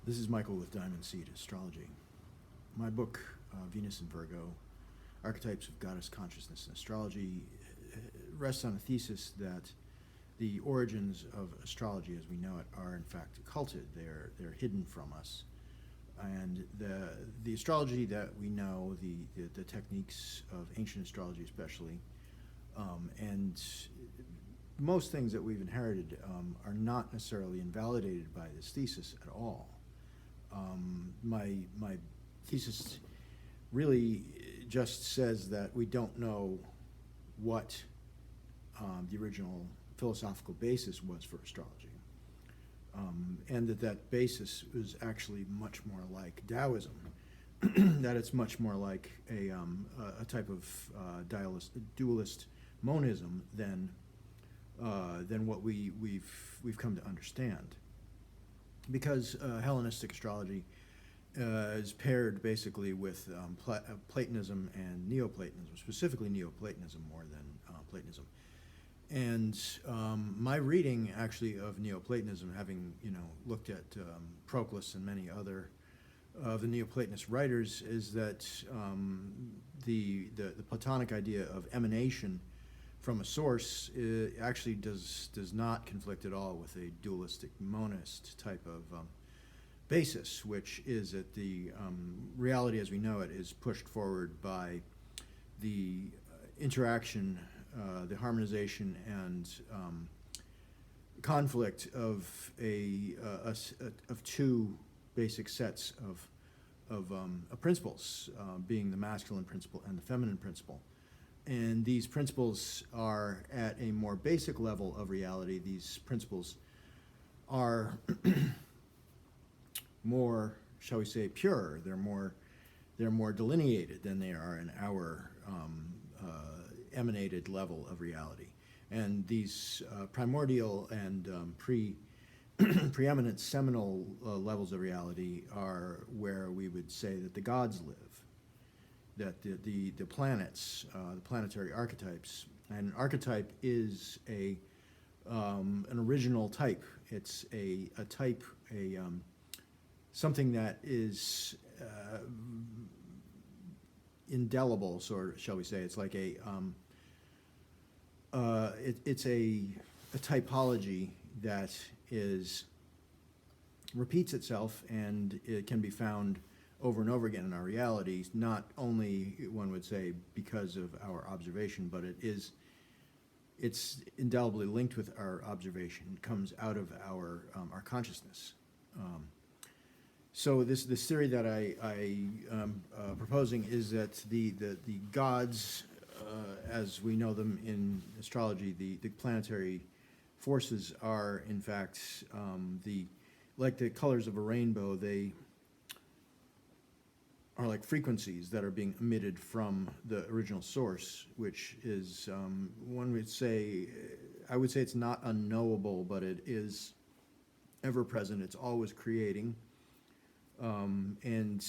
This is Michael with Diamond Seed Astrology. My book, Venus in Virgo, Archetypes of Goddess Consciousness in Astrology, rests on a thesis that the origins of astrology as we know it are in fact occulted. They're hidden from us. And the astrology that we know, the techniques of ancient astrology especially, and most things that we've inherited are not necessarily invalidated by this thesis at all. My thesis really just says that we don't know what the original philosophical basis was for astrology, and that basis is actually much more like Taoism, that it's much more like a type of dualist monism than what we've come to understand. Because Hellenistic astrology is paired basically with Platonism and Neoplatonism, specifically Neoplatonism more than Platonism. And my reading actually of Neoplatonism, having looked at Proclus and many other of the Neoplatonist writers, is that the Platonic idea of emanation from a source actually does not conflict at all with a dualistic monist type of basis, which is that the reality as we know it is pushed forward by the interaction, the harmonization and conflict of of two basic sets of principles, being the masculine principle and the feminine principle. And these principles are at a more basic level of reality. These principles are more, shall we say, pure. They're more delineated than they are in our emanated level of reality. And these primordial and preeminent seminal levels of reality are where we would say that the gods live. That the planets, the planetary archetypes, and an archetype is an original type. It's a type, something that is indelible, sort of, shall we say. It's like it's a typology that repeats itself, and it can be found over and over again in our reality, not only, one would say, because of our observation, but it's indelibly linked with our observation. It comes out of our consciousness. So this theory that I am proposing is that the gods, as we know them in astrology, the planetary forces are in fact like the colors of a rainbow. They are like frequencies that are being emitted from the original source, which is, one would say, I would say it's not unknowable, but it is ever present. It's always creating. And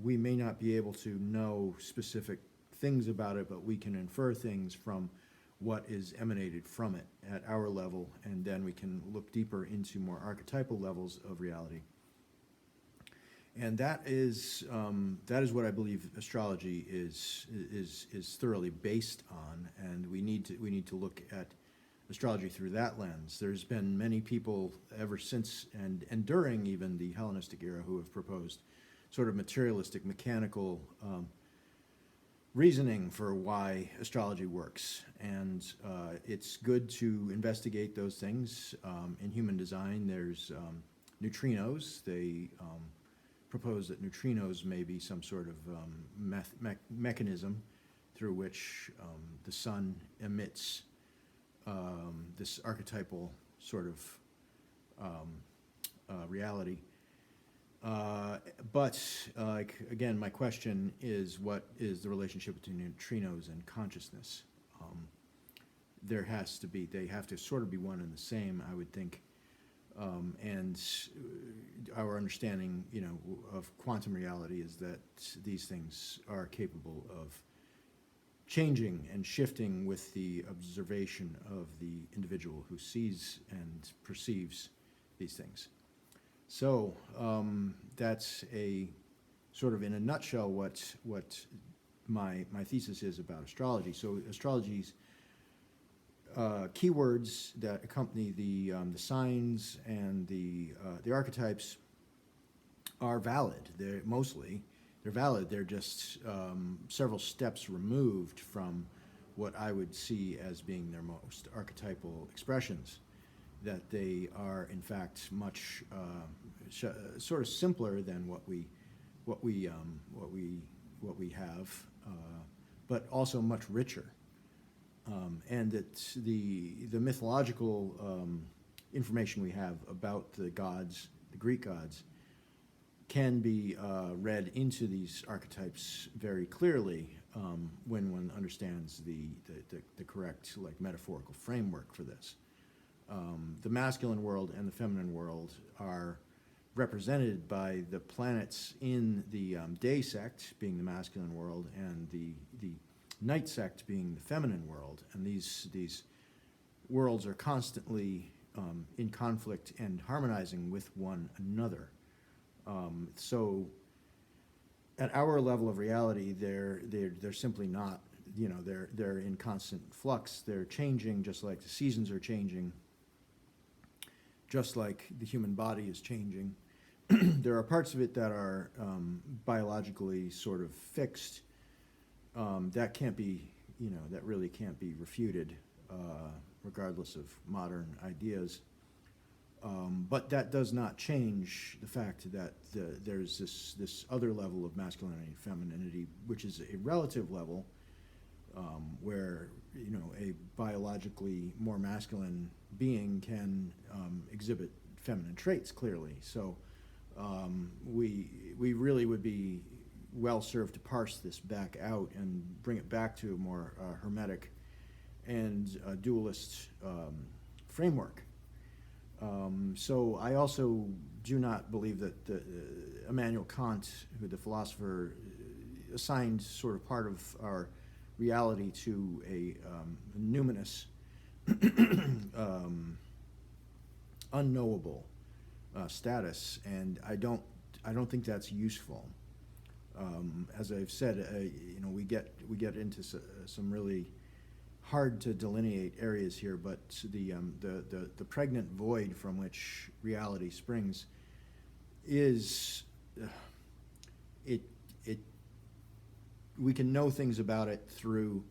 we may not be able to know specific things about it, but we can infer things from what is emanated from it at our level, and then we can look deeper into more archetypal levels of reality. And that is what I believe astrology is thoroughly based on, and we need to look at astrology through that lens. There's been many people ever since and during even the Hellenistic era who have proposed sort of materialistic, mechanical reasoning for why astrology works, and it's good to investigate those things. In human design, there's neutrinos. They propose that neutrinos may be some sort of mechanism through which the sun emits this archetypal sort of reality. But again, my question is, what is the relationship between neutrinos and consciousness? They have to sort of be one and the same, I would think. And our understanding, of quantum reality is that these things are capable of changing and shifting with the observation of the individual who sees and perceives these things. So that's a sort of in a nutshell what my thesis is about astrology. So astrology's keywords that accompany the signs and the archetypes are valid. They're valid. They're just several steps removed from what I would see as being their most archetypal expressions. That they are in fact much sort of simpler than what we have, but also much richer. And that the mythological information we have about the gods, the Greek gods, can be read into these archetypes very clearly when one understands the correct metaphorical framework for this. The masculine world and the feminine world are represented by the planets in the day sect being the masculine world and the night sect being the feminine world, and these worlds are constantly in conflict and harmonizing with one another. So at our level of reality, they're simply not, they're in constant flux. They're changing just like the seasons are changing, just like the human body is changing. There are parts of it that are biologically sort of fixed. That can't be, that really can't be refuted, regardless of modern ideas. But that does not change the fact that there's this other level of masculinity and femininity, which is a relative level, where a biologically more masculine being can exhibit feminine traits clearly. So we really would be well served to parse this back out and bring it back to a more hermetic and dualist framework. So I also do not believe that Immanuel Kant, who the philosopher, assigned sort of part of our reality to a numinous, unknowable status, and I don't think that's useful. As I've said, we get into some really hard to delineate areas here, but the pregnant void from which reality springs is we can know things about it through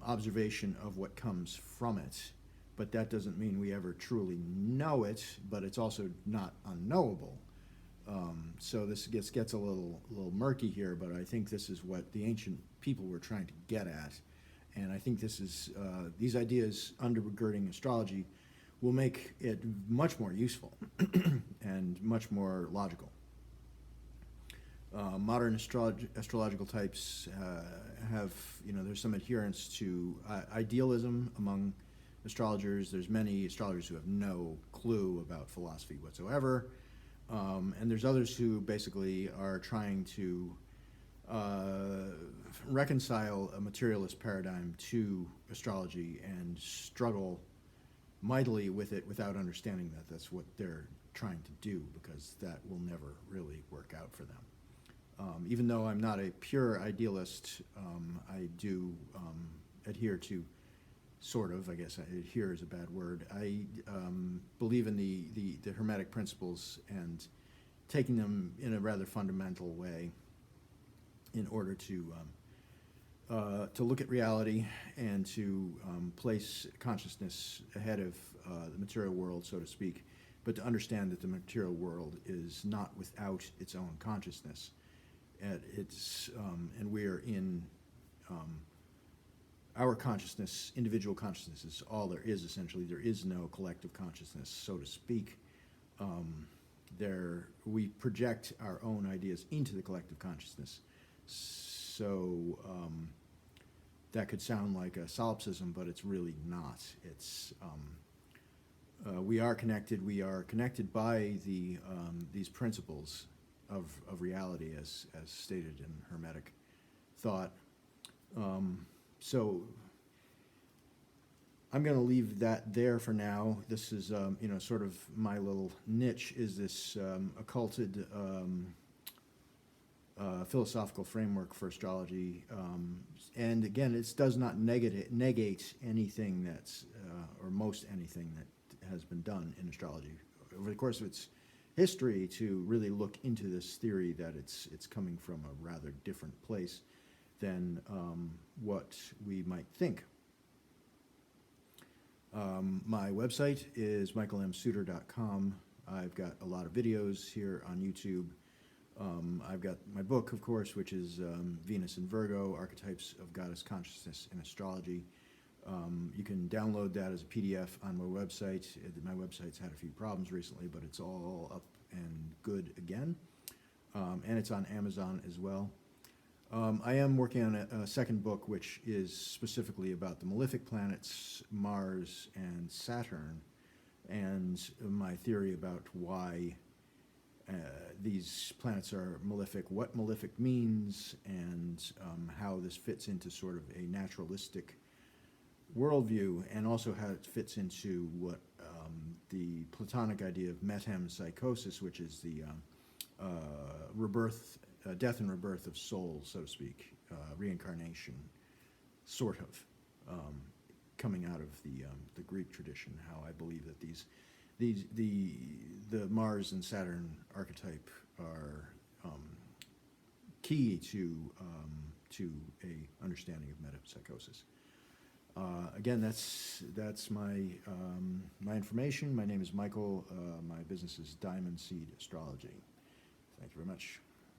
observation of what comes from it, but that doesn't mean we ever truly know it. But it's also not unknowable. So this gets a little murky here, but I think this is what the ancient people were trying to get at. And I think this is these ideas undergirding astrology will make it much more useful and much more logical. Modern astrological types have, there's some adherence to idealism among astrologers. There's many astrologers who have no clue about philosophy whatsoever. And there's others who basically are trying to reconcile a materialist paradigm to astrology and struggle mightily with it without understanding that that's what they're trying to do, because that will never really work out for them. Even though I'm not a pure idealist, I do adhere to, sort of, I guess adhere is a bad word. I believe in the Hermetic principles and taking them in a rather fundamental way in order to look at reality and to place consciousness ahead of the material world, so to speak, but to understand that the material world is not without its own consciousness. And we are in our consciousness, individual consciousness is all there is, essentially. There is no collective consciousness, so to speak. We project our own ideas into the collective consciousness. So that could sound like a solipsism, but it's really not. It's we are connected. We are connected by these principles of reality, as stated in Hermetic thought. So I'm going to leave that there for now. This is, you know, sort of my little niche is this occulted philosophical framework for astrology. And again, it does not negate anything that's, or most anything that has been done in astrology over the course of its history to really look into this theory that it's coming from a rather different place than what we might think. My website is michaelmsuter.com. I've got a lot of videos here on YouTube. I've got my book, of course, which is Venus and Virgo, Archetypes of Goddess Consciousness in Astrology. You can download that as a PDF on my website. My website's had a few problems recently, but it's all up and good again. And it's on Amazon as well. I am working on a second book, which is specifically about the malefic planets, Mars and Saturn, and my theory about why these planets are malefic, what malefic means, and how this fits into sort of a naturalistic worldview, and also how it fits into what the Platonic idea of metempsychosis, which is the rebirth, death and rebirth of soul, so to speak, reincarnation, sort of, coming out of the Greek tradition. How I believe that the Mars and Saturn archetype are key to a understanding of metempsychosis. Again, that's my my information. My name is Michael. My business is Diamond Seed Astrology. Thank you very much.